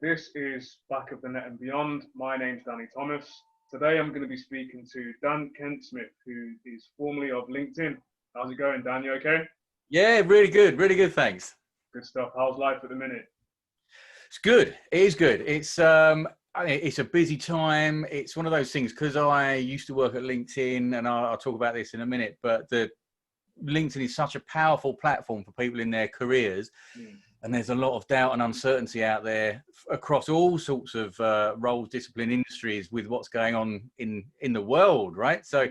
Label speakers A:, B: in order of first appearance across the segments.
A: This is Back of the Net and Beyond. My name's Danny Thomas. Today I'm going to be speaking to Dan Kent-Smith, who is formerly of LinkedIn. How's it going, Dan? You okay?
B: Yeah, really good, thanks.
A: Good stuff. How's life at the minute?
B: It's good. It is good. It's a busy time. It's one of those things because I used to work at LinkedIn, and I'll talk about this in a minute. But the LinkedIn is such a powerful platform for people in their careers, and there's a lot of doubt and uncertainty out there across all sorts of roles, discipline, industries with what's going on in the world, right? So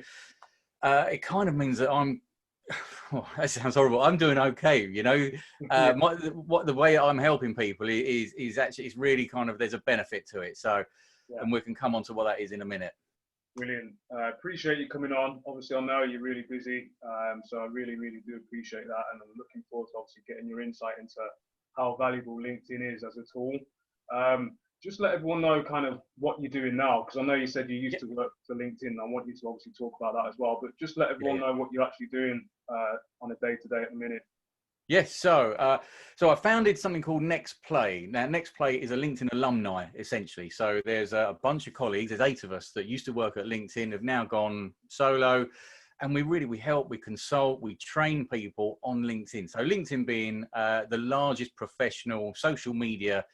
B: it kind of means that oh, that sounds horrible. I'm doing okay, you know. The way I'm helping people is actually, it's really kind of, there's a benefit to it. So, and we can come on to what that is in a minute.
A: Brilliant. Appreciate you coming on. Obviously, I know you're really busy, so I really do appreciate that, and I'm looking forward to obviously getting your insight into how valuable LinkedIn is as a tool. Just let everyone know kind of what you're doing now, because I know you said you used to work for LinkedIn. I want you to obviously talk about that as well, but just let everyone know what you're actually doing on a day-to-day at the minute.
B: Yes, so I founded something called Next Play. Now, Next Play is a LinkedIn alumni, essentially. So there's a bunch of colleagues, there's 8 of us that used to work at LinkedIn, have now gone solo, and we help, we consult, we train people on LinkedIn. So LinkedIn being the largest professional social media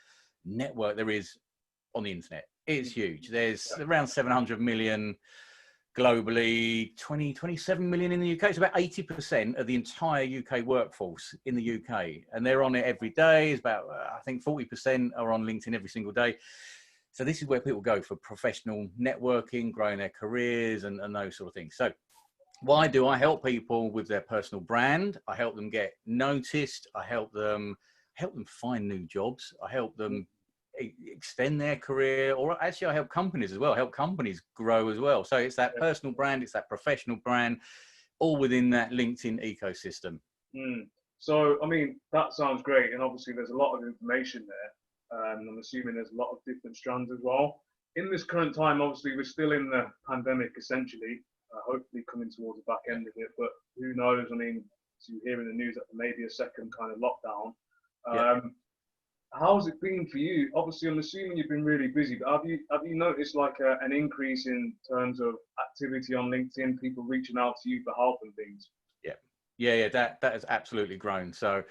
B: network there is on the internet. It's huge. There's around 700 million globally, 27 million in the UK. It's about 80% of the entire UK workforce in the UK. And they're on it every day. It's about, I think 40% are on LinkedIn every single day. So this is where people go for professional networking, growing their careers and those sort of things. So why do I help people with their personal brand? I help them get noticed. I help them find new jobs. I help them extend their career, or actually I help companies as well, help companies grow as well. So it's that personal brand, it's that professional brand, all within that LinkedIn ecosystem.
A: So, I mean, that sounds great. And obviously there's a lot of information there. I'm assuming there's a lot of different strands as well. In this current time, obviously we're still in the pandemic essentially, hopefully coming towards the back end of it, but who knows? I mean, so you hear in the news that there may be a second kind of lockdown. How's it been for you? Obviously, I'm assuming you've been really busy, but have you noticed like an increase in terms of activity on LinkedIn, people reaching out to you for help and things?
B: Yeah. That has absolutely grown. So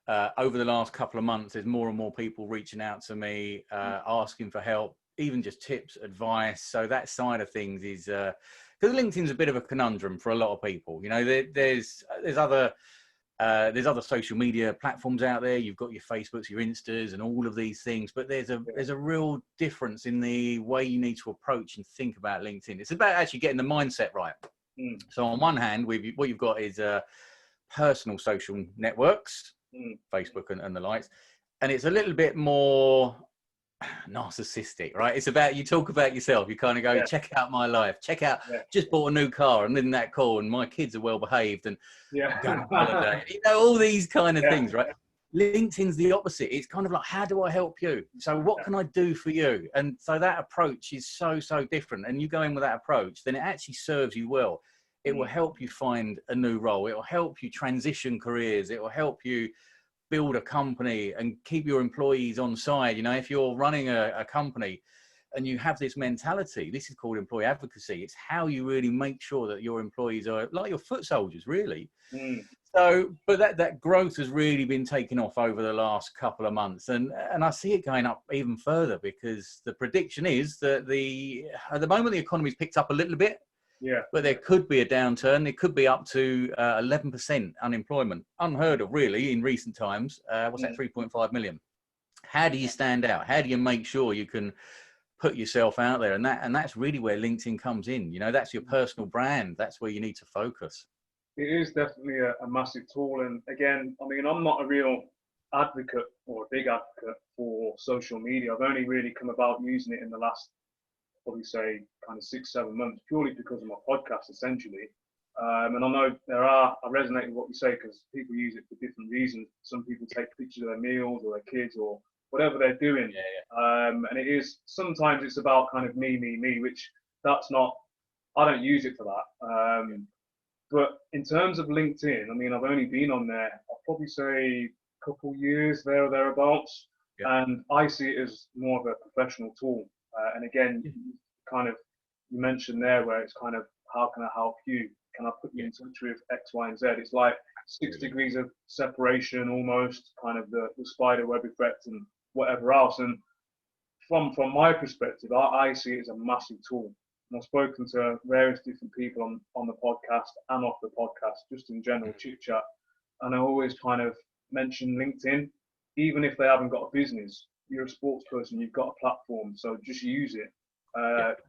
B: over the last couple of months, there's more and more people reaching out to me, asking for help, even just tips, advice. So that side of things is because LinkedIn's a bit of a conundrum for a lot of people. You know, there's other social media platforms out there. You've got your Facebooks, your Instas, and all of these things. But there's a real difference in the way you need to approach and think about LinkedIn. It's about actually getting the mindset right. So on one hand, what you've got is personal social networks, Facebook and the likes, and it's a little bit more narcissistic, right? It's about, you talk about yourself, you kind of go, check out my life, check out, just bought a new car and isn't that cool, and my kids are well behaved, and I'm going on holiday, you know, all these kind of things, right? LinkedIn's the opposite. It's kind of like, how do I help you? So what can I do for you? And so that approach is so different, and you go in with that approach, then it actually serves you well. It will help you find a new role, it will help you transition careers, it will help you build a company and keep your employees on side. You know, if you're running a company and you have this mentality, this is called employee advocacy. It's how you really make sure that your employees are like your foot soldiers, really. So, but that growth has really been taken off over the last couple of months, and I see it going up even further, because the prediction is that at the moment the economy's picked up a little bit. But there could be a downturn. It could be up to 11% unemployment. Unheard of, really, in recent times. What's that, 3.5 million? How do you stand out? How do you make sure you can put yourself out there? And that's really where LinkedIn comes in. You know, that's your personal brand. That's where you need to focus.
A: It is definitely a massive tool. And again, I mean, I'm not a real advocate or a big advocate for social media. I've only really come about using it in the last, probably say, kind of 6-7 months, purely because of my podcast, essentially. And I know I resonate with what you say, because people use it for different reasons. Some people take pictures of their meals or their kids or whatever they're doing. And it is, sometimes it's about kind of me, which that's not, I don't use it for that. But in terms of LinkedIn, I mean, I've only been on there, I'll probably say a couple years there or thereabouts. And I see it as more of a professional tool. And again, kind of, you mentioned there where it's kind of, how can I help you? Can I put you in touch with X, Y, and Z? It's like 6 degrees of separation almost, kind of the spider web effect and whatever else. And from my perspective, I see it as a massive tool. And I've spoken to various different people on the podcast and off the podcast, just in general chit chat. And I always kind of mention LinkedIn, even if they haven't got a business. You're a sports person, you've got a platform, so just use it.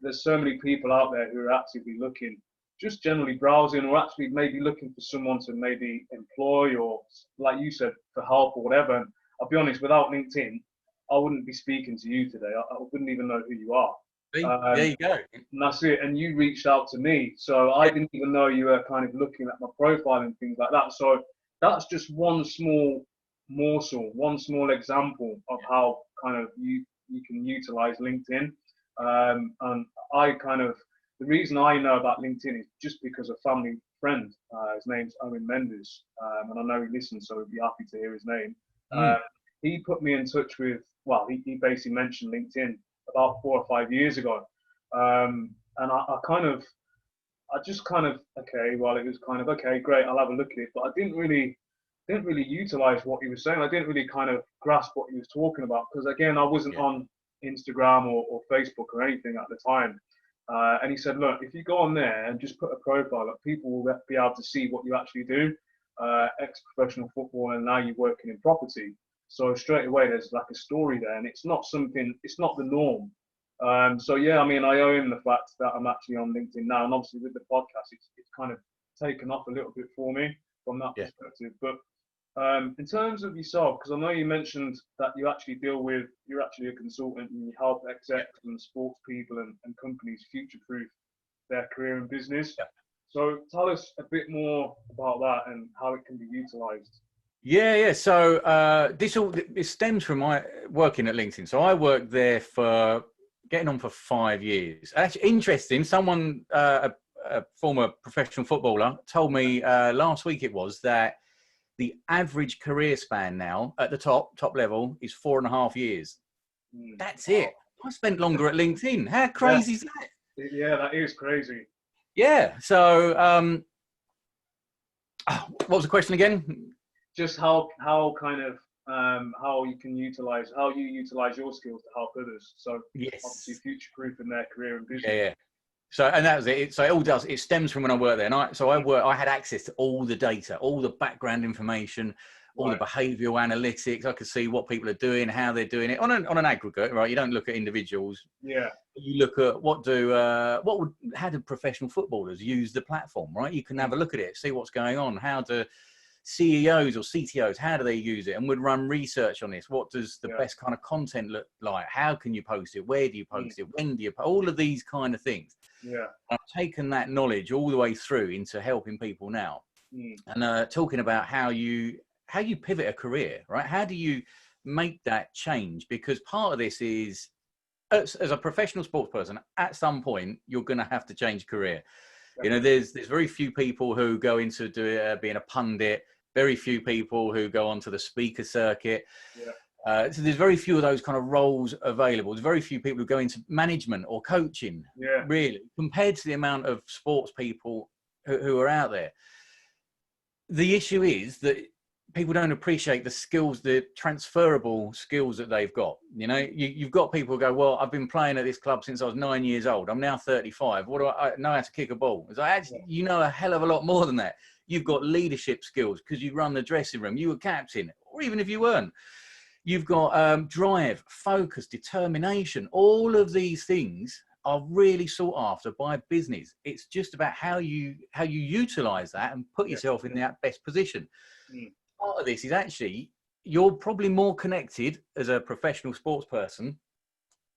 A: There's so many people out there who are actively looking, just generally browsing, or actually maybe looking for someone to maybe employ, or like you said, for help or whatever. And I'll be honest, without LinkedIn, I wouldn't be speaking to you today. I wouldn't even know who you are.
B: There you go.
A: And that's it. And you reached out to me, so I didn't even know you were kind of looking at my profile and things like that. So that's just one small morsel, one small example of how kind of you can utilize LinkedIn. And I kind of, the reason I know about LinkedIn is just because a family friend, his name's Owen Mendes, and I know he listens, so I'd be happy to hear his name. He put me in touch with, well, he basically mentioned LinkedIn about 4 or 5 years ago. And I just kind of, okay, well, it was kind of, okay, great, I'll have a look at it. But I didn't really utilize what he was saying. I didn't really kind of grasp what he was talking about, because again, I wasn't on Instagram or Facebook or anything at the time. And he said, look, if you go on there and just put a profile up, people will be able to see what you actually do. Ex-professional football, and now you're working in property. So straight away, there's like a story there, and it's not the norm. So yeah, I mean, I owe him the fact that I'm actually on LinkedIn now, and obviously with the podcast, it's kind of taken off a little bit for me from that perspective. But in terms of yourself, because I know you mentioned that you're actually a consultant and you help execs and sports people and companies future-proof their career and business. So tell us a bit more about that and how it can be utilized.
B: Yeah. So it stems from my working at LinkedIn. So I worked there for getting on for 5 years. Actually, interesting. Someone, a former professional footballer, told me last week it was that the average career span now at the top level is 4.5 years. That's it. I spent longer at LinkedIn. How crazy is that?
A: Yeah, that is crazy.
B: Yeah. So, what was the question again?
A: Just how kind of how you utilize your skills to help others. So obviously future-proof in their career and business.
B: Yeah. So, and that was it. So it stems from when I worked there. And I had access to all the data, all the background information, all the behavioural analytics. I could see what people are doing, how they're doing it on an aggregate, right? You don't look at individuals.
A: Yeah.
B: You look at how do professional footballers use the platform, right? You can have a look at it, see what's going on. How do CEOs or CTOs, how do they use it? And would run research on this. What does the best kind of content look like? How can you post it? Where do you post it? When do you post? All of these kind of things.
A: Yeah.
B: I've taken that knowledge all the way through into helping people now, and talking about how you pivot a career, right? How do you make that change? Because part of this is, as a professional sports person, at some point you're going to have to change career. You know, there's very few people who go into being a pundit. Very few people who go onto the speaker circuit. So there's very few of those kind of roles available. There's very few people who go into management or coaching, really, compared to the amount of sports people who are out there. The issue is that people don't appreciate the skills, the transferable skills that they've got. You know, you've got people who go, well, I've been playing at this club since I was 9 years old. I'm now 35. What do I know how to kick a ball? It's like, actually, you know a hell of a lot more than that. You've got leadership skills because you run the dressing room. You were captain, or even if you weren't. You've got drive, focus, determination. All of these things are really sought after by business. It's just about how you utilize that and put yourself in that best position. Part of this is actually, you're probably more connected as a professional sports person,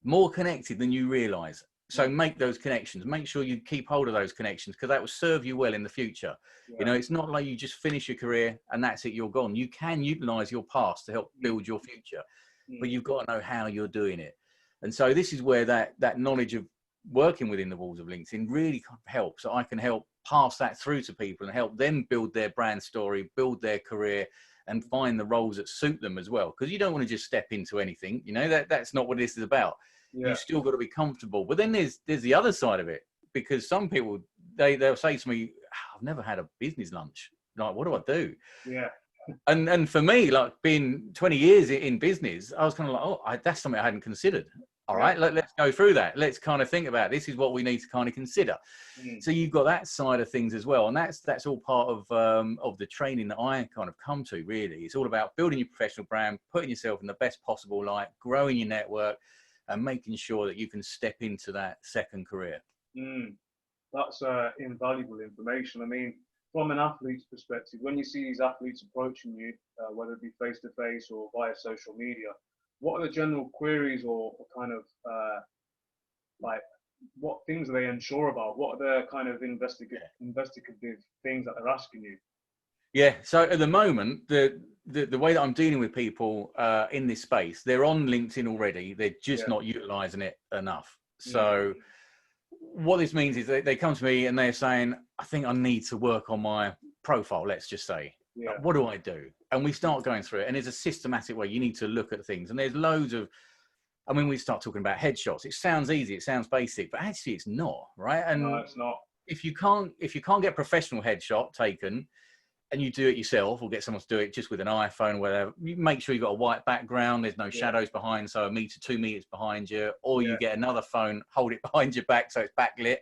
B: more connected than you realize. So make those connections. Make sure you keep hold of those connections, because that will serve you well in the future. You know, it's not like you just finish your career and that's it, you're gone. You can utilize your past to help build your future, but you've got to know how you're doing it. And so this is where that knowledge of working within the walls of LinkedIn really helps. So I can help pass that through to people and help them build their brand story, build their career, and find the roles that suit them as well. Because you don't want to just step into anything, you know, that's not what this is about.
A: Yeah.
B: You still got to be comfortable. But then there's the other side of it, because some people, they'll say to me, I've never had a business lunch. Like, what do I do?
A: Yeah.
B: And for me, like being 20 years in business, I was kind of like, oh, that's something I hadn't considered. All right, let's go through that. Let's kind of think about this is what we need to kind of consider. So you've got that side of things as well, and that's all part of the training that I kind of come to. Really, it's all about building your professional brand, putting yourself in the best possible light, growing your network, and making sure that you can step into that second career.
A: That's invaluable information. I mean, from an athlete's perspective, when you see these athletes approaching you, whether it be face to face or via social media, what are the general queries or kind of like what things are they unsure about? What are the kind of investigative things that they're asking you?
B: Yeah. So at the moment, the way that I'm dealing with people in this space, they're on LinkedIn already. They're just not utilizing it enough. So what this means is they come to me and they're saying, I think I need to work on my profile, let's just say. What do I do? And we start going through it, and there's a systematic way you need to look at things. And there's loads of, I mean, we start talking about headshots. It sounds easy, it sounds basic, but actually it's not, right? And
A: no, it's not.
B: If you can't get a professional headshot taken, and you do it yourself or get someone to do it just with an iPhone or whatever, you make sure you've got a white background, there's no shadows behind, so 1 meter, 2 meters behind you, or you get another phone, hold it behind your back so it's backlit.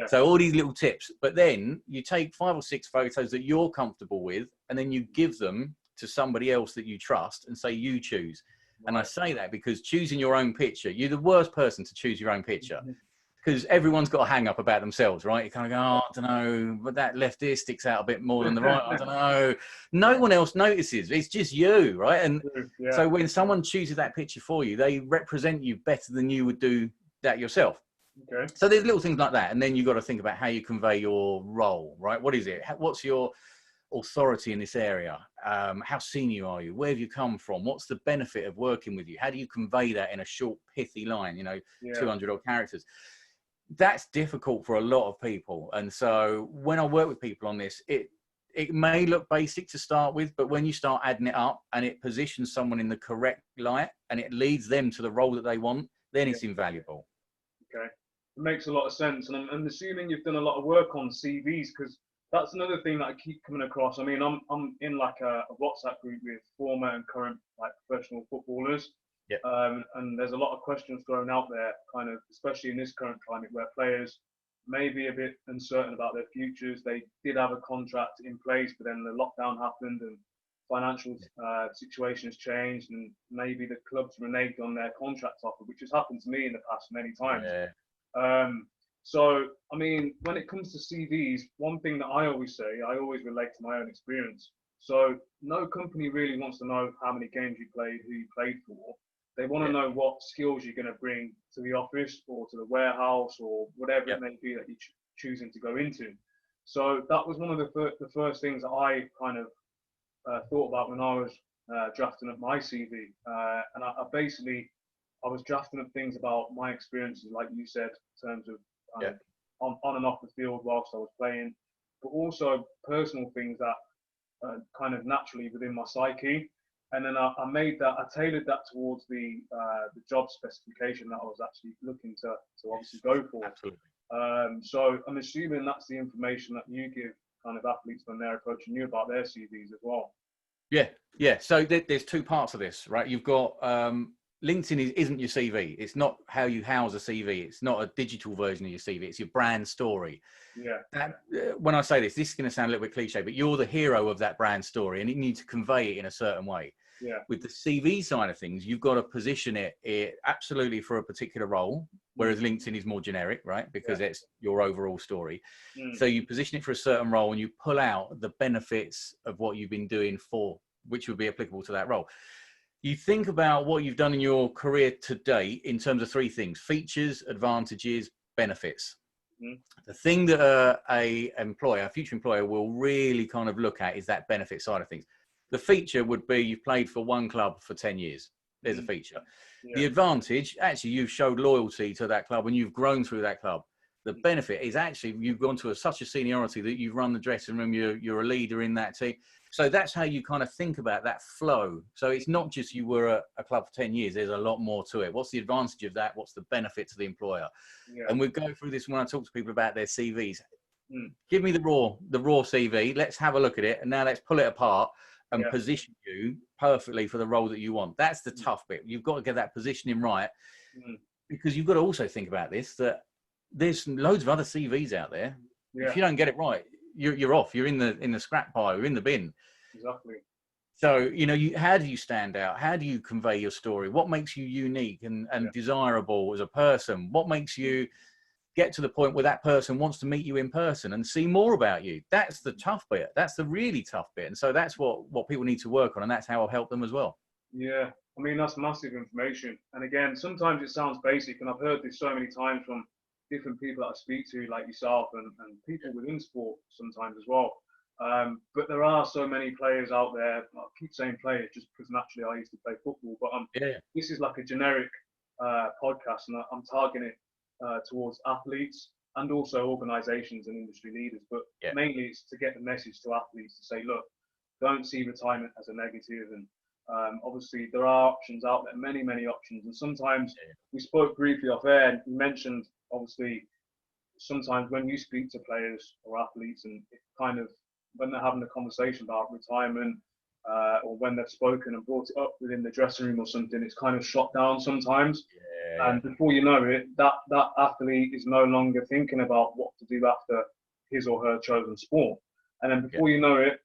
B: So all these little tips. But then you take 5 or 6 photos that you're comfortable with, and then you give them to somebody else that you trust and say, you choose. And I say that because choosing your own picture, you're the worst person to choose your own picture. Because everyone's got a hang up about themselves, right? You kind of go, oh, I don't know, but that left ear sticks out a bit more than the right. I don't know. No one else notices. It's just you, right? And so when someone chooses that picture for you, they represent you better than you would do that yourself. So there's little things like that. And then you've got to think about how you convey your role, right? What is it? What's your authority in this area? How senior are you? Where have you come from? What's the benefit of working with you? How do you convey that in a short, pithy line, 200 odd characters? That's difficult for a lot of people. And so when I work with people on this, it may look basic to start with, but when you start adding it up and it positions someone in the correct light and it leads them to the role that they want, then it's invaluable.
A: Okay. It makes a lot of sense. And I'm assuming you've done a lot of work on CVs, because that's another thing that I keep coming across. I mean, I'm in like a WhatsApp group with former and current like professional footballers. And there's a lot of questions thrown out there, kind of, especially in this current climate where players may be a bit uncertain about their futures. They did have a contract in place, but then the lockdown happened and financial situations changed, and maybe the clubs reneged on their contract offer, which has happened to me in the past many times. So, I mean, when it comes to CVs, one thing that I always say, I always relate to my own experience. So no company really wants to know how many games you played, who you played for. They want to know what skills you're going to bring to the office or to the warehouse or whatever it may be that you're choosing to go into. So that was one of the first things that I kind of thought about when I was drafting up my CV. And I was drafting up things about my experiences, like you said, in terms of on and off the field whilst I was playing, but also personal things that kind of naturally within my psyche. And then I tailored that towards the job specification that I was actually looking to obviously go for.
B: Absolutely.
A: So I'm assuming that's the information that you give kind of athletes when they're approaching you about their CVs as well.
B: Yeah. So there's 2 parts of this, right? You've got LinkedIn isn't your CV. It's not how you house a CV. It's not a digital version of your CV. It's your brand story. When I say this is going to sound a little bit cliche, but you're the hero of that brand story, and you need to convey it in a certain way. With the CV side of things, you've got to position it absolutely for a particular role, whereas LinkedIn is more generic, right? Because it's your overall story. So you position it for a certain role and you pull out the benefits of what you've been doing which would be applicable to that role. You think about what you've done in your career to date in terms of 3 things: features, advantages, benefits. The thing that a future employer will really kind of look at is that benefit side of things. The feature would be you've played for one club for 10 years. There's a feature. The advantage, actually, you've showed loyalty to that club and you've grown through that club. The benefit is actually you've gone to such a seniority that you've run the dressing room, you're a leader in that team. So that's how you kind of think about that flow. So it's not just you were at a club for 10 years. There's a lot more to it. What's the advantage of that? What's the benefit to the employer?
A: Yeah.
B: And we go through this when I talk to people about their CVs.
A: Mm.
B: Give me the raw CV. Let's have a look at it. And now let's pull it apart and
A: Yeah.
B: position you perfectly for the role that you want. That's the tough bit. You've got to get that positioning right, because you've got to also think about this, that there's loads of other CVs out there.
A: Yeah.
B: If you don't get it right, you're off. You're in the scrap pile. You're in the bin.
A: Exactly.
B: So, you know, how do you stand out? How do you convey your story? What makes you unique and desirable as a person? What makes you get to the point where that person wants to meet you in person and see more about you? That's the tough bit. That's the really tough bit. And so that's what people need to work on. And that's how I'll help them as well.
A: Yeah. I mean, that's massive information. And again, sometimes it sounds basic, and I've heard this so many times from different people that I speak to, like yourself, and people within sport sometimes as well. But there are so many players out there. I keep saying players just because naturally I used to play football, but this is like a generic podcast, and I'm targeting it towards athletes and also organisations and industry leaders. But mainly it's to get the message to athletes to say, look, don't see retirement as a negative. And obviously there are options out there, many, many options. And sometimes we spoke briefly off air, and you mentioned, obviously, sometimes when you speak to players or athletes, and it kind of, when they're having a conversation about retirement, or when they've spoken and brought it up within the dressing room or something, it's kind of shot down sometimes. And before you know it, that athlete is no longer thinking about what to do after his or her chosen sport. And then before you know it,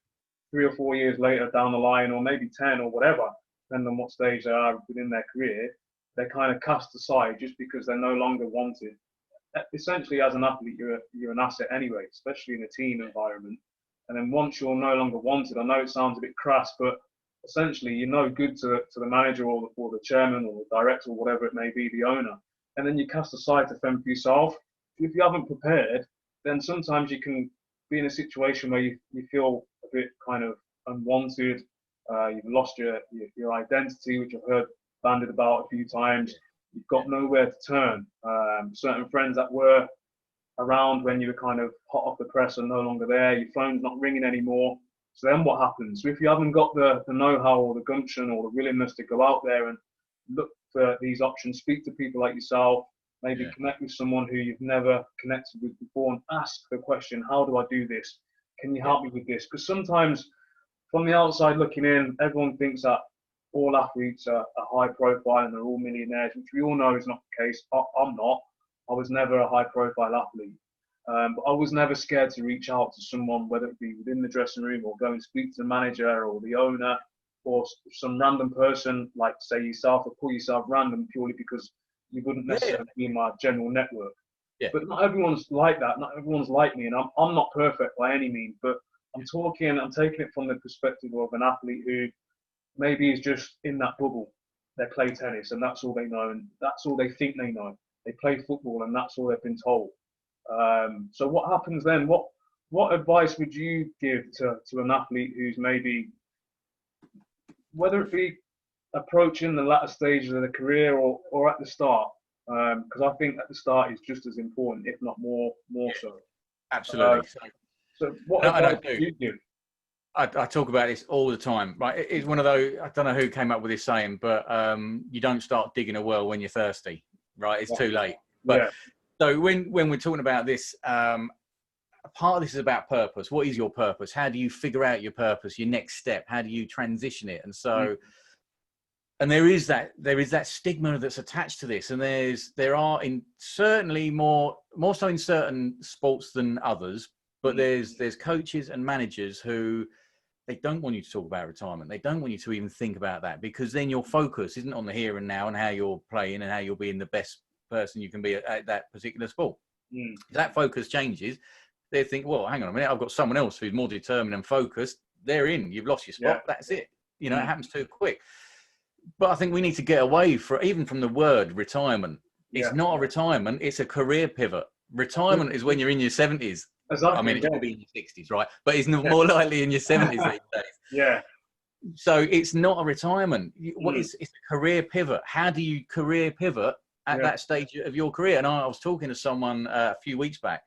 A: 3 or 4 years later down the line, or maybe 10 or whatever, depending on what stage they are within their career, they're kind of cast aside just because they're no longer wanted. Essentially, as an athlete, you're an asset anyway, especially in a team environment. And then once you're no longer wanted, I know it sounds a bit crass, but essentially you're no good to the manager or the chairman or the director or whatever it may be, the owner. And then you cast aside to fend for yourself. If you haven't prepared, then sometimes you can be in a situation where you feel a bit kind of unwanted. You've lost your identity, which I've heard bandied about a few times. You've got nowhere to turn. Certain friends that were around when you were kind of hot off the press are no longer there. Your phone's not ringing anymore. So then what happens? So if you haven't got the know-how or the gumption or the willingness to go out there and look for these options, speak to people like yourself, maybe connect with someone who you've never connected with before, and ask the question, how do I do this? Can you help me with this? Because sometimes from the outside looking in, everyone thinks that all athletes are high profile and they're all millionaires, which we all know is not the case. I'm not. I was never a high profile athlete. But I was never scared to reach out to someone, whether it be within the dressing room or go and speak to the manager or the owner or some random person, like say yourself, or call yourself random purely because you wouldn't necessarily be in my general network. But not everyone's like that. Not everyone's like me, and I'm not perfect by any means. But I'm taking it from the perspective of an athlete who maybe is just in that bubble. They play tennis, and that's all they know, and that's all they think they know. They play football, and that's all they've been told. So what happens then? What advice would you give to an athlete who's maybe, whether it be approaching the latter stages of the career or at the start? Because I think at the start is just as important, if not more so.
B: Absolutely.
A: So what advice would you give?
B: I talk about this all the time, right? It's one of those, I don't know who came up with this saying, but you don't start digging a well when you're thirsty, right? It's too late. But so when we're talking about this, part of this is about purpose. What is your purpose? How do you figure out your purpose, your next step? How do you transition it? And so, and there is that stigma that's attached to this. And there are certainly more so in certain sports than others, but there's coaches and managers who, they don't want you to talk about retirement. They don't want you to even think about that, because then your focus isn't on the here and now and how you're playing and how you're being the best person you can be at that particular sport. If that focus changes, they think, well, hang on a minute, I've got someone else who's more determined and focused. They're in. You've lost your spot. That's it. You know, it happens too quick. But I think we need to get away even from the word retirement. It's not a retirement. It's a career pivot. Retirement is when you're in your 70s.
A: Exactly,
B: I mean, it could be in your 60s, right? But it's more likely in your 70s these days. So it's not a retirement. It's a career pivot. How do you career pivot at that stage of your career? And I was talking to someone a few weeks back,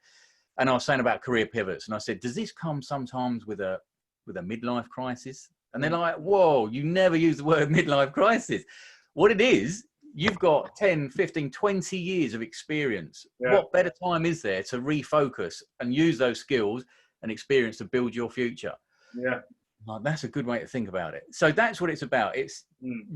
B: and I was saying about career pivots, and I said, does this come sometimes with a with a midlife crisis. And they're like, whoa, you never use the word midlife crisis. What it is, you've got 10, 15, 20 years of experience.
A: Yeah.
B: What better time is there to refocus and use those skills and experience to build your future?
A: Yeah.
B: That's a good way to think about it. So that's what it's about. It's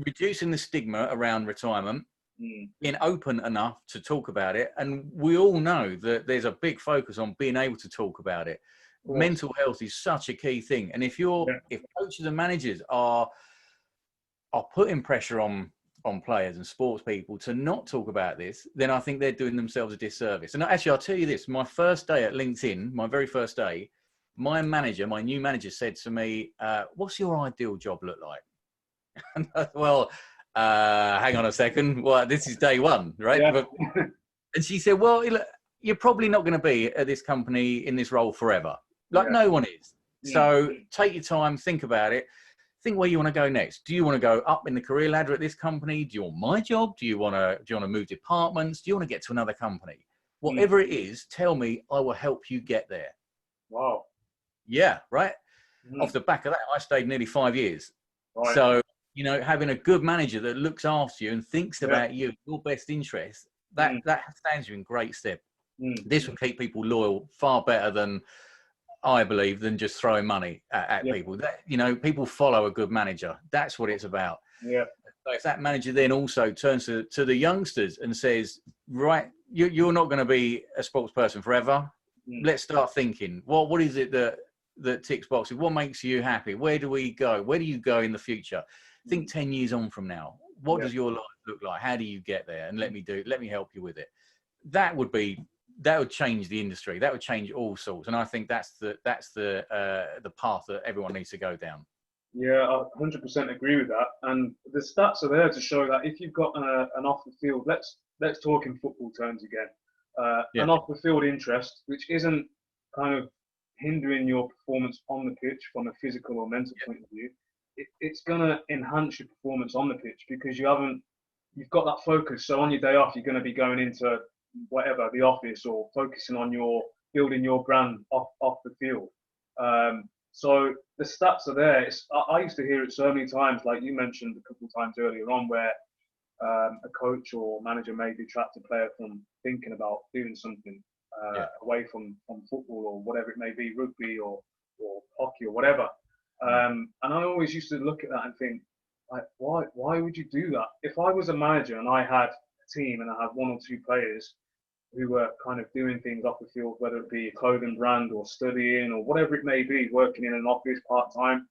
B: reducing the stigma around retirement, being open enough to talk about it. And we all know that there's a big focus on being able to talk about it. Mental health is such a key thing. And if coaches and managers are putting pressure on players and sports people to not talk about this, then I think they're doing themselves a disservice. And actually, I'll tell you this, my first day at LinkedIn, my very first day, my new manager said to me, what's your ideal job look like? And I thought, well, hang on a second. Well, this is day one, right?
A: Yeah.
B: And she said, well, you're probably not going to be at this company in this role forever. Like no one is. So take your time, think about it. Think where you want to go next. Do you want to go up in the career ladder at this company? Do you want my job? Do you want to move departments? Do you want to get to another company? Whatever it is, tell me, I will help you get there.
A: Wow.
B: Yeah, right. Off the back of that, I stayed nearly 5 years.
A: Right.
B: So, having a good manager that looks after you and thinks about you, your best interest, that stands you in great stead. This will keep people loyal far better than, I believe, than just throwing money at people. That, people follow a good manager. That's what it's about.
A: Yeah.
B: So if that manager then also turns to the youngsters and says, right, you're not going to be a sports person forever. Let's start thinking, what is it that ticks boxes? What makes you happy? Where do we go? Where do you go in the future? Think 10 years on from now. What does your life look like? How do you get there? And let me help you with it. That would change the industry. That would change all sorts. And I think that's the path that everyone needs to go down.
A: Yeah, I 100% agree with that. And the stats are there to show that if you've got an off the field, let's talk in football terms again, an off the field interest, which isn't kind of hindering your performance on the pitch from a physical or mental point of view, it's going to enhance your performance on the pitch because you've got that focus. So on your day off, you're going to be going into whatever, the office, or focusing on building your brand off the field. So the stats are there. I used to hear it so many times, like you mentioned a couple of times earlier on, where a coach or manager may detract a player from thinking about doing something away from football or whatever it may be, rugby or hockey or whatever. And I always used to look at that and think, like, why would you do that? If I was a manager and I had a team and I had one or two players who were kind of doing things off the field, whether it be a clothing brand or studying or whatever it may be, working in an office part-time,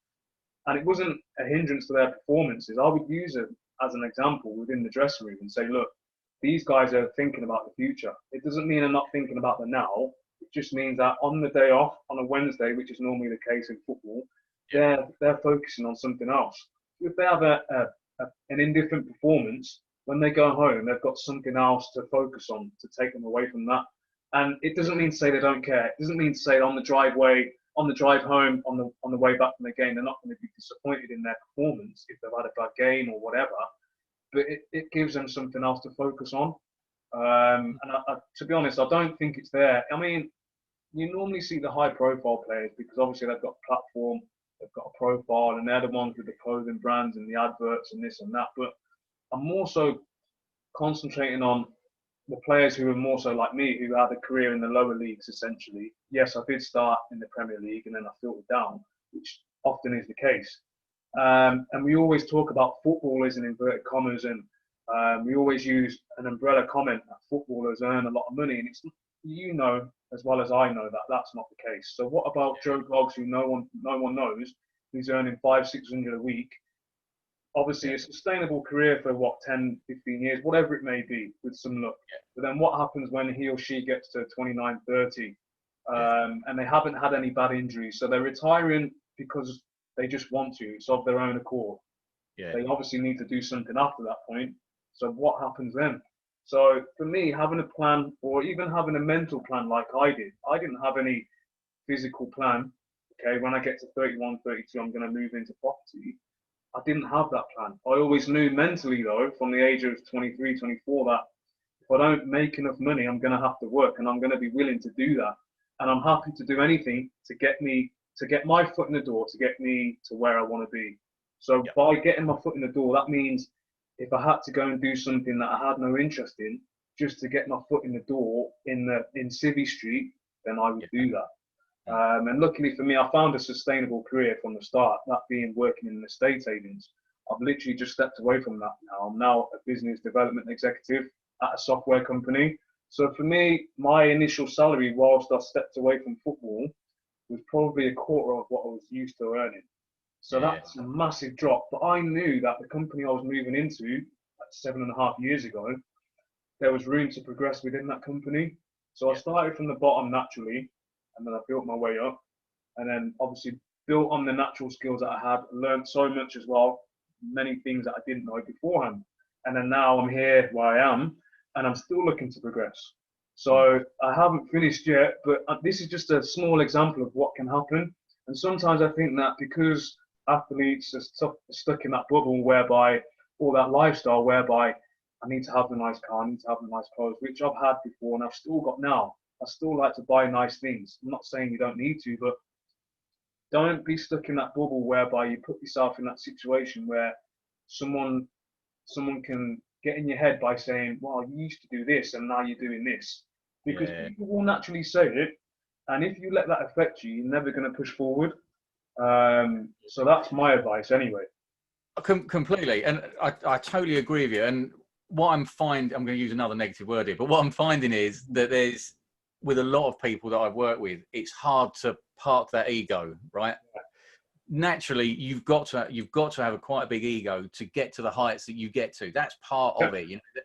A: and it wasn't a hindrance to their performances, I would use it as an example within the dressing room and say, look, these guys are thinking about the future. It doesn't mean they're not thinking about the now. It just means that on the day off, on a Wednesday, which is normally the case in football, they're focusing on something else. If they have an indifferent performance, when they go home, they've got something else to focus on to take them away from that. And it doesn't mean to say they don't care. It doesn't mean to say on the drive home, on the way back from the game, they're not going to be disappointed in their performance if they've had a bad game or whatever. But it gives them something else to focus on. And to be honest, I don't think it's there. I mean, you normally see the high-profile players because obviously they've got a platform, they've got a profile, and they're the ones with the clothing brands and the adverts and this and that. But I'm more so concentrating on the players who are more so like me, who had a career in the lower leagues, essentially. Yes, I did start in the Premier League and then I filtered down, which often is the case. And we always talk about footballers in inverted commas, and we always use an umbrella comment that footballers earn a lot of money. And it's, as well as I know, that that's not the case. So what about Joe Bloggs, who no one knows, who's earning 500-600 a week? Obviously, a sustainable career for 10, 15 years, whatever it may be, with some luck. But then what happens when he or she gets to 29, 30, and they haven't had any bad injuries? So they're retiring because they just want to. It's of their own accord. They obviously need to do something after that point. So what happens then? So for me, having a plan, or even having a mental plan like I didn't have any physical plan. Okay, when I get to 31, 32, I'm going to move into property. I didn't have that plan. I always knew mentally, though, from the age of 23, 24, that if I don't make enough money, I'm going to have to work, and I'm going to be willing to do that. And I'm happy to do anything to get me to get my foot in the door, to get me to where I want to be. So
B: Yep.
A: by getting my foot in the door, that means if I had to go and do something that I had no interest in, just to get my foot in the door in Civvy Street, then I would do that. And luckily for me, I found a sustainable career from the start, that being working in an estate agents. I've literally just stepped away from that now. I'm now a business development executive at a software company. So for me, my initial salary, whilst I stepped away from football, was probably a quarter of what I was used to earning. So that's a massive drop. But I knew that the company I was moving into, like 7.5 years ago, there was room to progress within that company. So I started from the bottom naturally, and then I built my way up. And then obviously built on the natural skills that I had, learned so much as well, many things that I didn't know beforehand. And then now I'm here where I am, and I'm still looking to progress. So I haven't finished yet, but this is just a small example of what can happen. And sometimes I think that because athletes are stuck in that bubble whereby, or that lifestyle whereby I need to have the nice car, I need to have the nice clothes, which I've had before and I've still got now. I still like to buy nice things. I'm not saying you don't need to, but don't be stuck in that bubble whereby you put yourself in that situation where someone can get in your head by saying, well, you used to do this and now you're doing this. Because people will naturally say it. And if you let that affect you, you're never going to push forward. So that's my advice anyway.
B: Completely. And I totally agree with you. And what I'm going to use another negative word here, but what I'm finding is that with a lot of people that I've worked with, it's hard to park that ego, right? Yeah. Naturally, you've got to have quite a big ego to get to the heights that you get to. That's part of it, you know.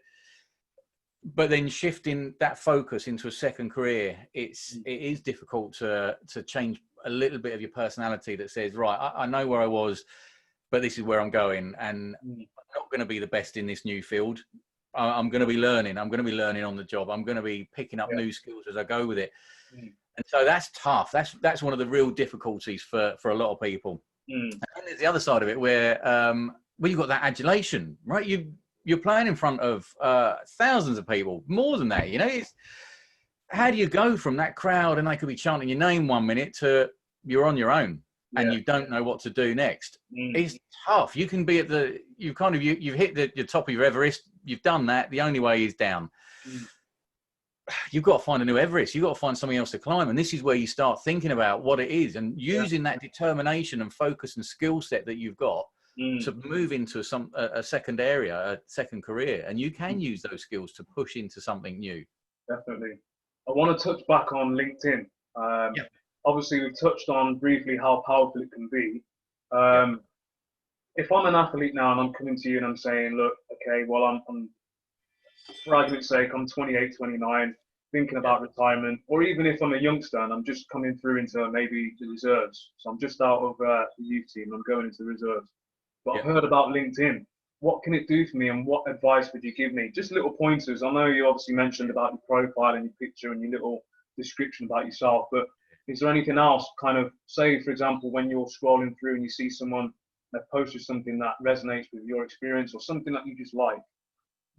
B: But then shifting that focus into a second career, it is difficult to change a little bit of your personality that says, right, I know where I was, but this is where I'm going, and I'm not going to be the best in this new field. I'm going to be learning. I'm going to be learning on the job. I'm going to be picking up new skills as I go with it. And so that's tough. That's one of the real difficulties for a lot of people. And then there's the other side of it where you've got that adulation, right? You're playing in front of thousands of people, more than that. You know, how do you go from that crowd and they could be chanting your name 1 minute to you're on your own and you don't know what to do next? It's tough. You can be at you've hit the top of your Everest. You've done that. The only way is down. You've got to find a new Everest. You've got to find something else to climb. And this is where you start thinking about what it is and using that determination and focus and skill set that you've got to move into a second area, a second career. And you can use those skills to push into something new.
A: Definitely. I want to touch back on LinkedIn. Obviously, we've touched on briefly how powerful it can be. If I'm an athlete now and I'm coming to you and I'm saying, look, okay, well, I'm for argument's sake, I'm 28, 29, thinking about retirement, or even if I'm a youngster and I'm just coming through into maybe the reserves. So I'm just out of the youth team, I'm going into the reserves. But I've heard about LinkedIn. What can it do for me and what advice would you give me? Just little pointers. I know you obviously mentioned about your profile and your picture and your little description about yourself, but is there anything else kind of, say, for example, when you're scrolling through and you see someone that posted something that resonates with your experience or something that you just like?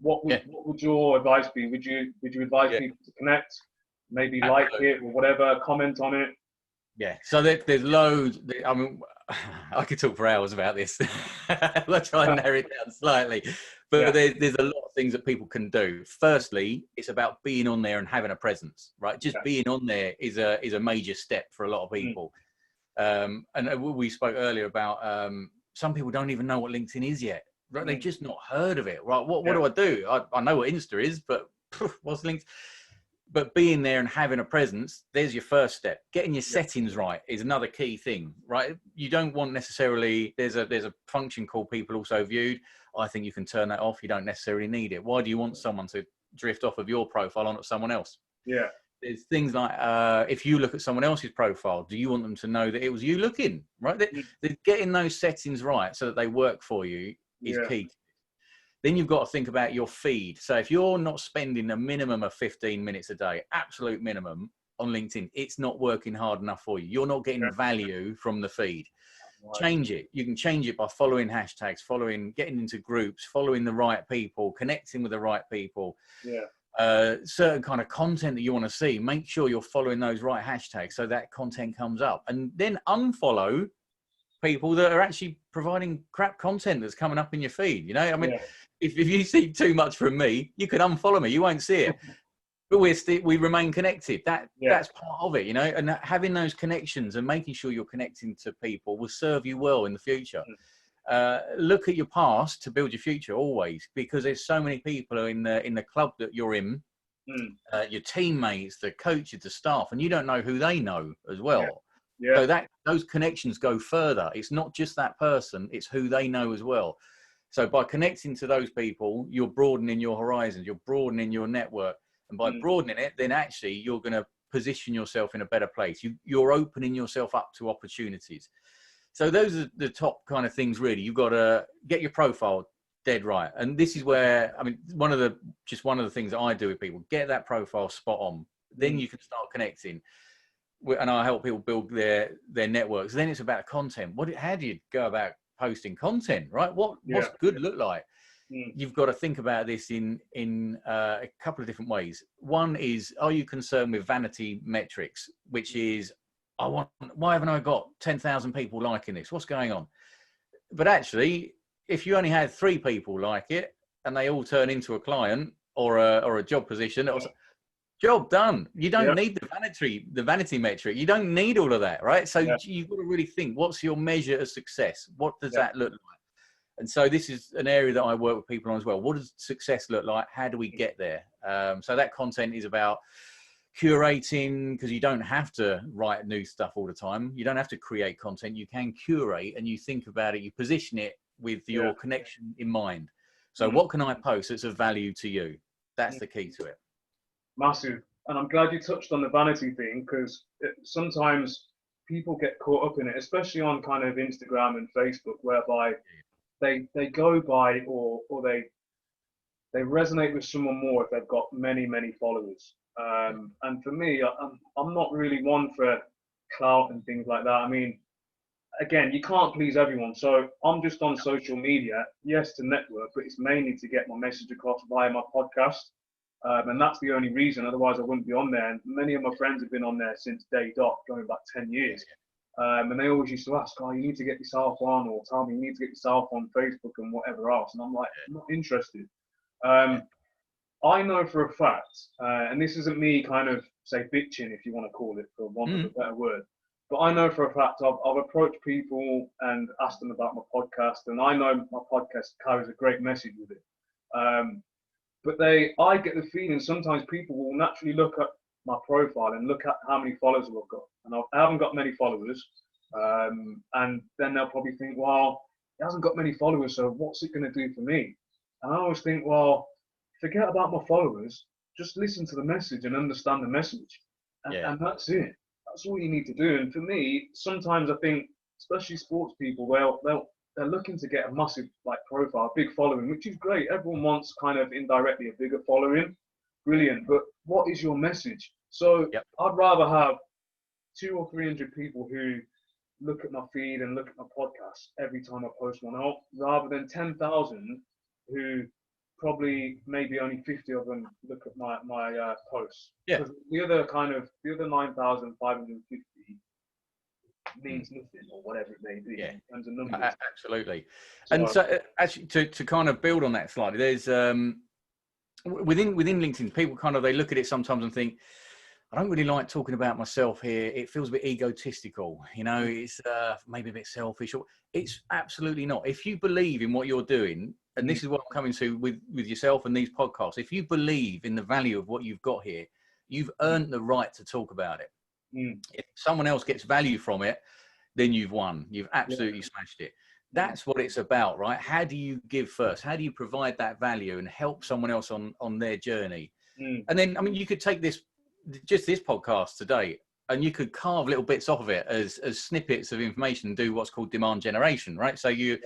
A: What would your advice be? Would you advise people to connect, maybe like it or whatever, comment on it?
B: Yeah. So there's loads. I mean, I could talk for hours about this. Let's try and narrow it down slightly. But there's a lot of things that people can do. Firstly, it's about being on there and having a presence, right? Just being on there is a major step for a lot of people. And we spoke earlier about some people don't even know what LinkedIn is yet. Right? They've just not heard of it. Right? What do I do? I know what Insta is, but what's LinkedIn? But being there and having a presence, there's your first step. Getting your settings right is another key thing, right? You don't want necessarily, there's a function called people also viewed. I think you can turn that off. You don't necessarily need it. Why do you want someone to drift off of your profile onto someone else?
A: Yeah.
B: There's things like, if you look at someone else's profile, do you want them to know that it was you looking, right? They're getting those settings right so that they work for you is key. Then you've got to think about your feed. So if you're not spending a minimum of 15 minutes a day, absolute minimum on LinkedIn, it's not working hard enough for you. You're not getting value from the feed. Change it. You can change it by following hashtags, getting into groups, following the right people, connecting with the right people. certain kind of content that you want to see, make sure you're following those right hashtags so that content comes up, and then unfollow people that are actually providing crap content that's coming up in your feed. You know, I mean, if you see too much from me, you can unfollow me, you won't see it. But we remain connected. That's part of it, you know, and having those connections and making sure you're connecting to people will serve you well in the future. Look at your past to build your future always, because there's so many people in the club that you're in, your teammates, the coaches, the staff, and you don't know who they know as well. So those connections go further. It's not just that person, it's who they know as well. So by connecting to those people, you're broadening your horizons, you're broadening your network. And by broadening it, then actually you're going to position yourself in a better place. You're opening yourself up to opportunities. So those are the top kind of things, really. You've got to get your profile dead right. And this is where, I mean, one of the things that I do with people, get that profile spot on. Then you can start connecting. And I help people build their networks. Then it's about content. How do you go about posting content, right? What's good look like? You've got to think about this in a couple of different ways. One is, are you concerned with vanity metrics, which is, why haven't I got 10,000 people liking this? What's going on? But actually, if you only had 3 people like it and they all turn into a client or a job position, job done. You don't need the vanity metric. You don't need all of that, right? So you've got to really think, what's your measure of success? What does that look like? And so this is an area that I work with people on as well. What does success look like? How do we get there? So that content is about curating, because you don't have to write new stuff all the time. You don't have to create content. You can curate, and you think about it. You position it with your connection in mind. So what can I post that's of value to you? That's the key to it.
A: Massive. And I'm glad you touched on the vanity thing, because sometimes people get caught up in it, especially on kind of Instagram and Facebook, whereby they go by or they resonate with someone more if they've got many followers. And for me, I'm not really one for clout and things like that. I mean, again, you can't please everyone. So I'm just on social media, yes, to network, but it's mainly to get my message across via my podcast. And that's the only reason. Otherwise, I wouldn't be on there. And many of my friends have been on there since day dot, going back 10 years. And they always used to ask, you need to get yourself on, or tell me you need to get yourself on Facebook and whatever else. And I'm like, I'm not interested. I know for a fact, and this isn't me kind of, say, bitching, if you want to call it, for want of a better word, but I know for a fact I've approached people and asked them about my podcast, and I know my podcast carries a great message with it. But I get the feeling sometimes people will naturally look at my profile and look at how many followers I've got. And I haven't got many followers. And then they'll probably think, well, he hasn't got many followers, so what's it going to do for me? And I always think, well, forget about my followers. Just listen to the message and understand the message. And that's it. That's all you need to do. And for me, sometimes I think, especially sports people, they're looking to get a massive profile, a big following, which is great. Everyone wants kind of indirectly a bigger following. Brilliant. But what is your message? So I'd rather have 200 or 300 people who look at my feed and look at my podcast every time I post one out, rather than 10,000 who probably maybe only 50 of them look at my posts. Because the other 9,550 means nothing, or whatever it may be in terms of numbers.
B: Absolutely. And so actually to kind of build on that slightly, there's within LinkedIn, people kind of, they look at it sometimes and think, I don't really like talking about myself here. It feels a bit egotistical, it's maybe a bit selfish. It's absolutely not. If you believe in what you're doing, and this is what I'm coming to with yourself and these podcasts, if you believe in the value of what you've got here, you've earned the right to talk about it. If someone else gets value from it, then you've won. You've absolutely smashed it. That's what it's about, right? How do you give first? How do you provide that value and help someone else on their journey? And then, I mean, you could take this podcast today, and you could carve little bits off of it as snippets of information and do what's called demand generation, right? So you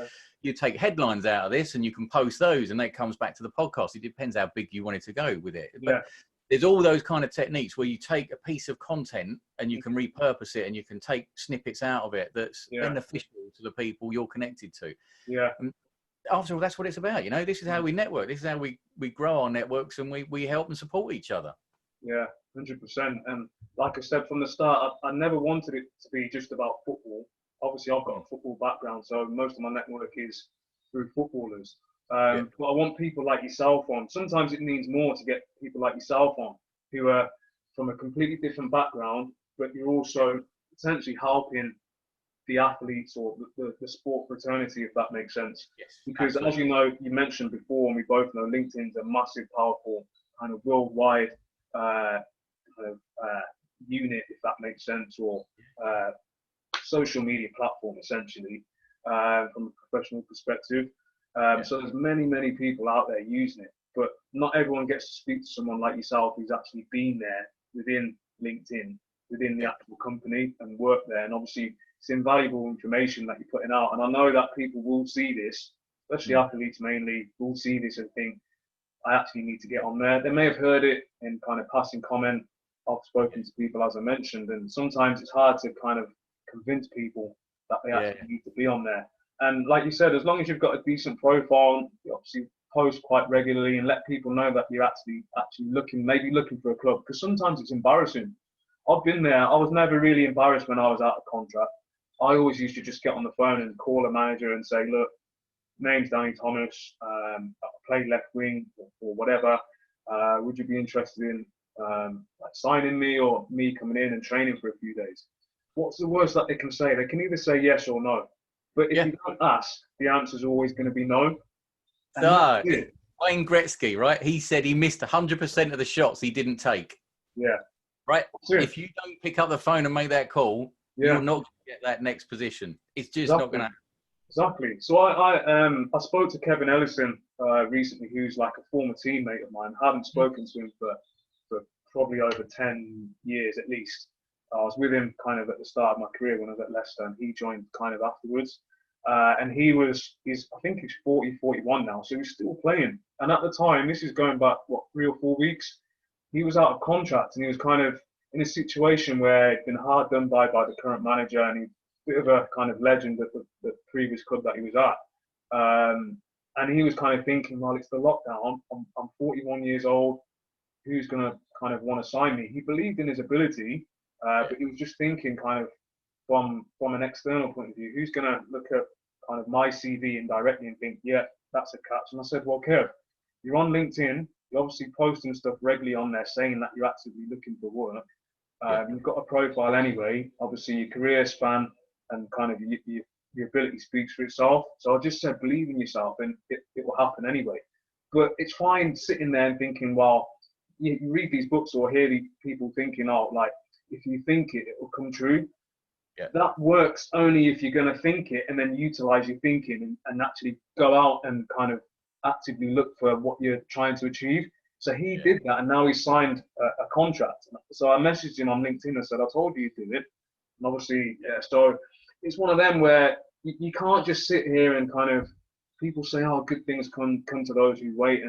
B: take headlines out of this and you can post those, and that comes back to the podcast. It depends how big you want it to go with it. But there's all those kind of techniques where you take a piece of content and you can repurpose it, and you can take snippets out of it that's beneficial to the people you're connected to. after all, that's what it's about. You know, this is how we network. This is how we grow our networks, and we help and support each other.
A: Yeah, 100%. And like I said from the start, I never wanted it to be just about football. Obviously, I've got a football background, so most of my network is through footballers. But I want people like yourself on. Sometimes it means more to get people like yourself on, who are from a completely different background, but you're also potentially helping the athletes or the sport fraternity, if that makes sense.
B: Yes,
A: because
B: absolutely.
A: as you know, you mentioned before, and we both know, LinkedIn's a massive, powerful, kind of worldwide unit, if that makes sense, or social media platform, essentially, from a professional perspective. So there's many people out there using it, but not everyone gets to speak to someone like yourself who's actually been there within LinkedIn, within the actual company, and worked there. And obviously, it's invaluable information that you're putting out. And I know that people will see this, especially athletes mainly, will see this and think, I actually need to get on there. They may have heard it in kind of passing comment. I've spoken to people, as I mentioned, and sometimes it's hard to kind of convince people that they actually need to be on there. And like you said, as long as you've got a decent profile, you obviously post quite regularly and let people know that you're actually maybe looking for a club, because sometimes it's embarrassing. I've been there. I was never really embarrassed when I was out of contract. I always used to just get on the phone and call a manager and say, look, name's Danny Thomas, I play left wing or whatever. Would you be interested in like signing me or me coming in and training for a few days? What's the worst that they can say? They can either say yes or no. But if you don't ask, the answer's always going to be no.
B: So, Wayne Gretzky, right? He said he missed 100% of the shots he didn't take.
A: Yeah.
B: Right? If you don't pick up the phone and make that call, you're not going to get that next position. It's just not going to happen.
A: Exactly. So I spoke to Kevin Ellison recently, who's like a former teammate of mine. I haven't spoken to him for probably over 10 years at least. I was with him kind of at the start of my career when I was at Leicester, and he joined kind of afterwards. And I think he's 40, 41 now, so he's still playing. And at the time, this is going back, 3 or 4 weeks, he was out of contract, and he was kind of in a situation where he'd been hard done by the current manager, and he's a bit of a kind of legend at the previous club that he was at. And he was kind of thinking, well, it's the lockdown. I'm 41 years old. Who's going to kind of want to sign me? He believed in his ability, but he was just thinking kind of from an external point of view, who's going to look at kind of my CV indirectly and think, yeah, that's a catch. And I said, well, Kev, you're on LinkedIn. You're obviously posting stuff regularly on there saying that you're actively looking for work. You've got a profile anyway. Obviously, your career span and kind of your ability speaks for itself. So I just said, believe in yourself and it will happen anyway. But it's fine sitting there and thinking, well, you read these books or hear these people thinking, oh, like, if you think it will come true. Yeah. That works only if you're going to think it and then utilize your thinking and actually go out and kind of actively look for what you're trying to achieve. So he did that, and now he's signed a contract. So I messaged him on LinkedIn and said, I told you you'd do it. And obviously, so it's one of them where you can't just sit here and kind of, people say, oh, good things come to those who wait,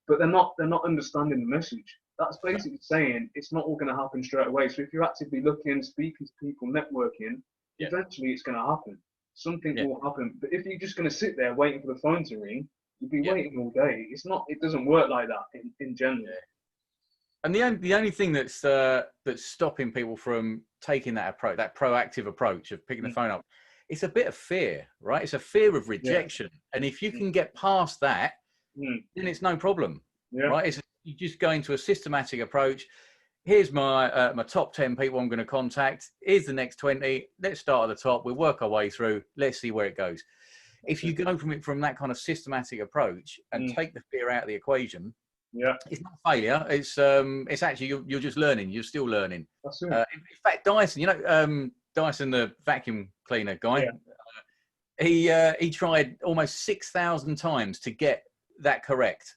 A: but they're not understanding the message. That's basically saying it's not all going to happen straight away. So if you're actively looking, speaking to people, networking, eventually it's going to happen. Something will happen. But if you're just going to sit there waiting for the phone to ring, you'll be waiting all day. It doesn't work like that in general. Yeah.
B: And the only thing that's stopping people from taking that approach, that proactive approach of picking the phone up, it's a bit of fear, right? It's a fear of rejection. And if you can get past that, then it's no problem, right? You just go into a systematic approach. Here's my my top 10 people I'm going to contact. Here's the next 20. Let's start at the top. We'll work our way through. Let's see where it goes. If you go from that kind of systematic approach and take the fear out of the equation, it's not failure. It's actually you're just learning. You're still learning.
A: That's it.
B: In fact, Dyson, Dyson, the vacuum cleaner guy, he tried almost 6,000 times to get that correct.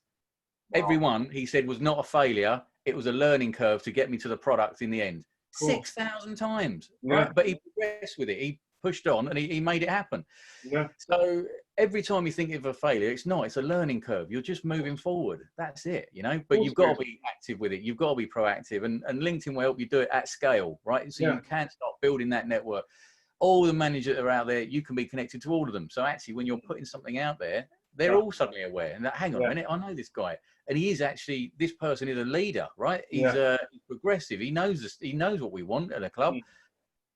B: Wow. Every one, he said, was not a failure. It was a learning curve to get me to the product in the end. Cool. 6,000 times, right? But he progressed with it. He pushed on and he made it happen. Yeah. So every time you think of a failure, it's not. It's a learning curve. You're just moving forward. That's it, But you've got to be active with it. You've got to be proactive. And LinkedIn will help you do it at scale, right? So you can start building that network. All the managers that are out there, you can be connected to all of them. So actually, when you're putting something out there, they're all suddenly aware. And that, hang on a
A: Yeah.
B: minute, I know this guy, and he is actually, this person is a leader, right? He's
A: Yeah.
B: progressive. He knows this. He knows what we want at a club.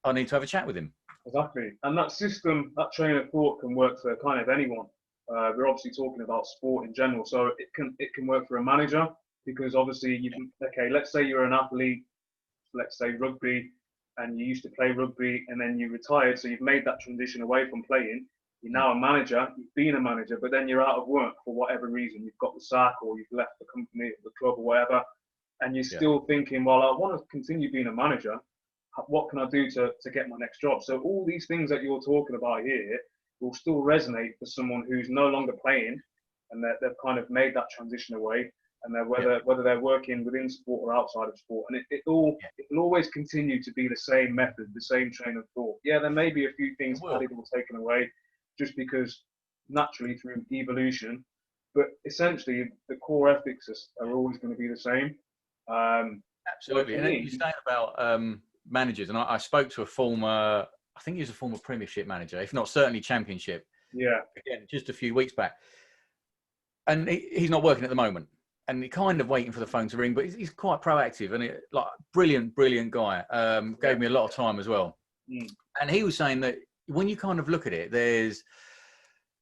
B: I need to have a chat with him.
A: Exactly. And that system, that train of thought can work for kind of anyone. We're obviously talking about sport in general, so it can work for a manager, because obviously okay, let's say you're an athlete, let's say rugby, and you used to play rugby and then you retired, so you've made that transition away from playing. You're now a manager, you've been a manager, but then you're out of work for whatever reason. You've got the sack, or you've left the company, the club, or whatever, and you're still thinking, well, I want to continue being a manager. What can I do to get my next job? So all these things that you're talking about here will still resonate for someone who's no longer playing, and they've kind of made that transition away, and whether they're working within sport or outside of sport, and it will always continue to be the same method, the same train of thought. Yeah, there may be a few things added or taken away, just because naturally through evolution, but essentially the core ethics are always going to be the same.
B: Absolutely. And then you're saying about managers, and I spoke to a former, I think he was a former Premiership manager, if not certainly Championship.
A: Yeah.
B: Again, just a few weeks back, and he's not working at the moment, and he's kind of waiting for the phone to ring, but he's quite proactive, and like brilliant guy. Gave me a lot of time as well. And he was saying that when you kind of look at it, there's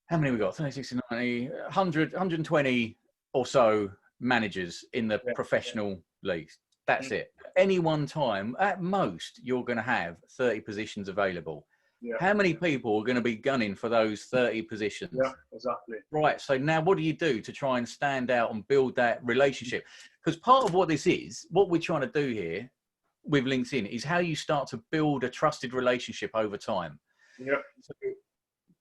B: how many we got? 30, 60, 90, 100, 120 or so managers in the professional leagues. That's it. Any one time, at most, you're going to have 30 positions available. Yeah. How many people are going to be gunning for those 30 positions?
A: Yeah, exactly.
B: Right. So now what do you do to try and stand out and build that relationship? Because part of what this is, what we're trying to do here with LinkedIn is how you start to build a trusted relationship over time.
A: Yeah.
B: So,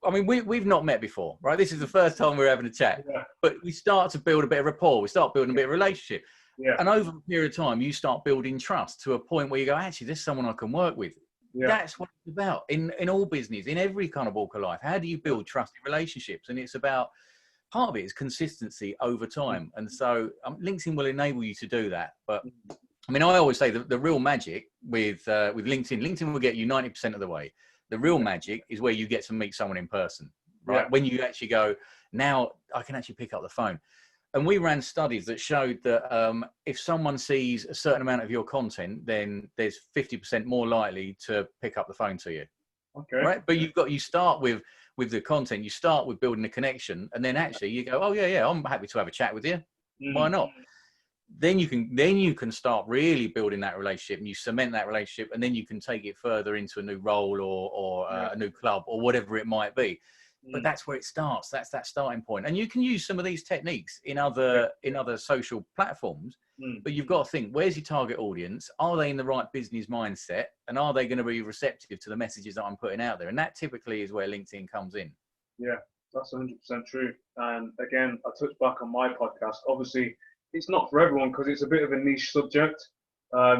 B: I mean, we've not met before, right? This is the first time we're having a chat, but we start to build a bit of rapport. We start building a bit of relationship. Yeah. And over a period of time, you start building trust to a point where you go, actually, this is someone I can work with. Yeah. That's what it's about in all business, in every kind of walk of life. How do you build trusted relationships? And it's about, part of it is consistency over time. And so LinkedIn will enable you to do that. But I mean, I always say the real magic with LinkedIn will get you 90% of the way. The real magic is where you get to meet someone in person, right? Yeah. When you actually go, now I can actually pick up the phone. And we ran studies that showed that if someone sees a certain amount of your content, then there's 50% more likely to pick up the phone to you.
A: Okay.
B: Right. But you start with the content, you start with building a connection, and then actually you go, oh yeah, I'm happy to have a chat with you. Why not? Then you can start really building that relationship, and you cement that relationship, and then you can take it further into a new role or a new club or whatever it might be. But that's where it starts. That's that starting point. And you can use some of these techniques in other social platforms, but you've got to think, where's your target audience? Are they in the right business mindset? And are they going to be receptive to the messages that I'm putting out there? And that typically is where LinkedIn comes in.
A: Yeah, that's 100% true. And again, I touch back on my podcast. Obviously, it's not for everyone because it's a bit of a niche subject.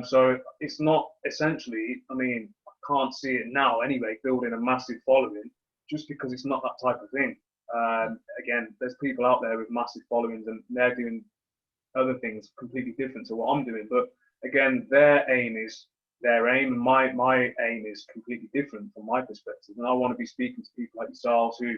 A: So it's not essentially, I mean, I can't see it now anyway, building a massive following, just because it's not that type of thing. Again, there's people out there with massive followings and they're doing other things completely different to what I'm doing. But again, their aim and my aim is completely different from my perspective. And I want to be speaking to people like yourselves who,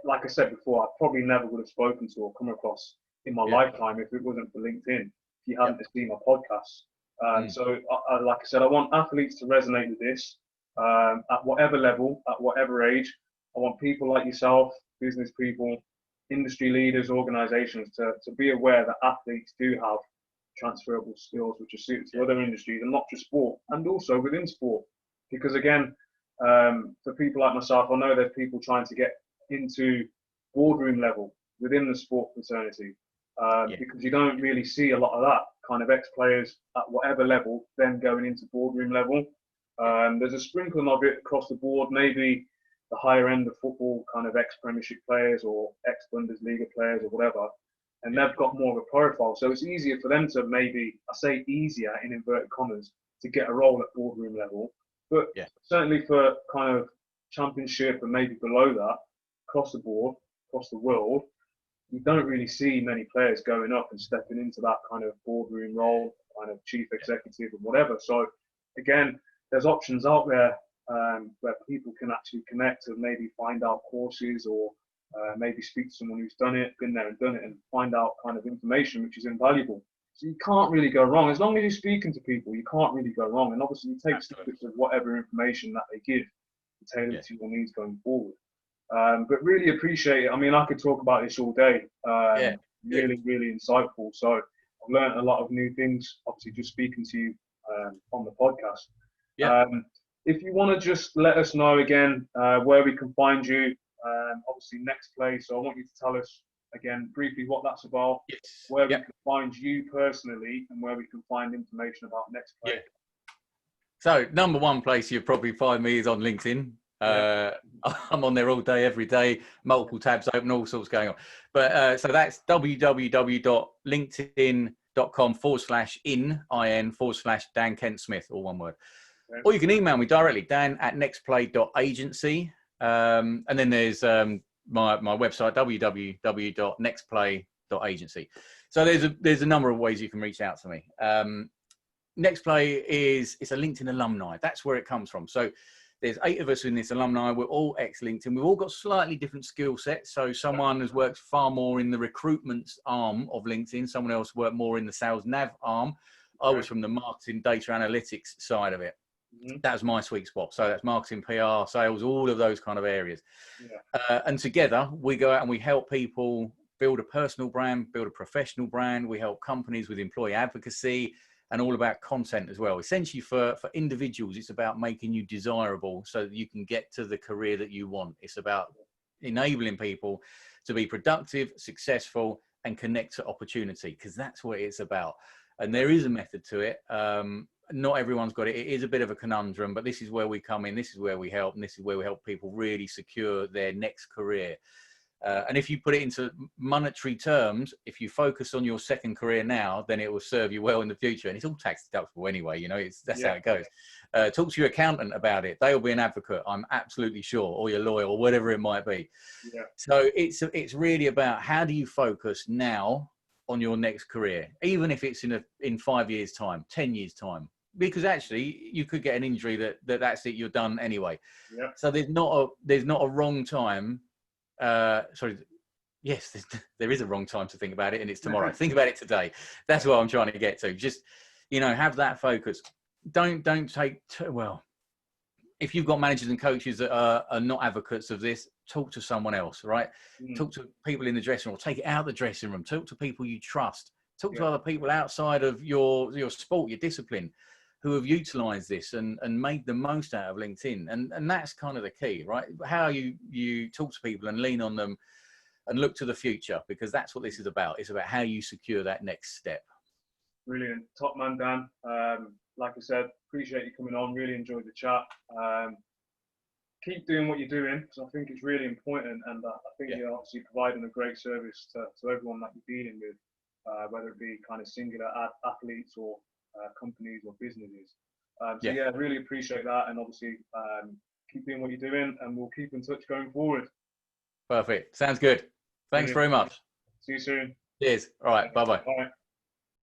A: like I said before, I probably never would have spoken to or come across in my lifetime if it wasn't for LinkedIn, if you hadn't seen my podcast. So like I said, I want athletes to resonate with this. At whatever level, at whatever age, I want people like yourself, business people, industry leaders, organizations to be aware that athletes do have transferable skills which are suited to other industries and not just sport, and also within sport. Because again, for people like myself, I know there's people trying to get into boardroom level within the sport fraternity, because you don't really see a lot of that kind of ex-players at whatever level then going into boardroom level. There's a sprinkling of it across the board, maybe the higher end of football, kind of ex-Premiership players or ex-Bundesliga players or whatever, and they've got more of a profile. So it's easier for them to maybe, I say easier in inverted commas, to get a role at boardroom level. But certainly for kind of Championship and maybe below that, across the board, across the world, you don't really see many players going up and stepping into that kind of boardroom role, kind of chief executive or whatever. So again, there's options out there where people can actually connect and maybe find out courses or maybe speak to someone who's done it, been there and done it, and find out kind of information which is invaluable. So you can't really go wrong. As long as you're speaking to people, you can't really go wrong. And obviously you take snippets of whatever information that they give to tailor it to your needs going forward. But really appreciate it. I mean, I could talk about this all day. Really, really insightful. So I've learned a lot of new things, obviously, just speaking to you on the podcast. If you want to just let us know again where we can find you, obviously Next Play. So I want you to tell us again briefly what that's about, where we can find you personally, and where we can find information about Next Play.
B: So number one place you'll probably find me is on LinkedIn. I'm on there all day, every day, multiple tabs open, all sorts going on. But so that's www.linkedin.com/in/Dan Kent Smith, all one word. Or you can email me directly, dan@nextplay.agency. And then there's my website, www.nextplay.agency. So there's a number of ways you can reach out to me. Next Play it's a LinkedIn alumni. That's where it comes from. So there's 8 of us in this alumni. We're all ex-LinkedIn. We've all got slightly different skill sets. So someone has worked far more in the recruitment arm of LinkedIn. Someone else worked more in the sales nav arm. I was from the marketing data analytics side of it. That was my sweet spot. So that's marketing, PR, sales, all of those kind of areas. And together we go out and we help people build a personal brand, build a professional brand. We help companies with employee advocacy and all about content as well. Essentially for individuals, it's about making you desirable so that you can get to the career that you want. It's about enabling people to be productive, successful, and connect to opportunity, because that's what it's about. And there is a method to it. Not everyone's got it. It is a bit of a conundrum, but this is where we come in. This is where we help. And this is where we help people really secure their next career. And if you put it into monetary terms, if you focus on your second career now, then it will serve you well in the future. And it's all tax deductible anyway, you know, that's how it goes. Talk to your accountant about it. They'll be an advocate, I'm absolutely sure, or your lawyer, or whatever it might be. So it's really about how do you focus now on your next career, even if it's in 5 years' time, 10 years' time. Because actually you could get an injury that's it, you're done anyway. So there's not a wrong time. Yes, there is a wrong time to think about it, and it's tomorrow. Think about it today. That's what I'm trying to get to. Just, you know, have that focus. Don't take well. If you've got managers and coaches that are not advocates of this, talk to someone else, right? Talk to people in the dressing room. Take it out of the dressing room. Talk to people you trust. Talk to other people outside of your sport, your discipline, who have utilized this and made the most out of LinkedIn. And that's kind of the key, right? How you talk to people and lean on them and look to the future, because that's what this is about. It's about how you secure that next step.
A: Brilliant. Top man, Dan. Like I said, appreciate you coming on. Really enjoyed the chat. Keep doing what you're doing, because I think it's really important. And I think you're obviously providing a great service to everyone that you're dealing with, whether it be kind of singular athletes or companies or businesses. So really appreciate that, and obviously keep doing what you're doing, and we'll keep in touch going forward.
B: Perfect. Sounds good. Thanks very much.
A: See you soon.
B: Cheers. All right. Bye-bye.
A: Bye.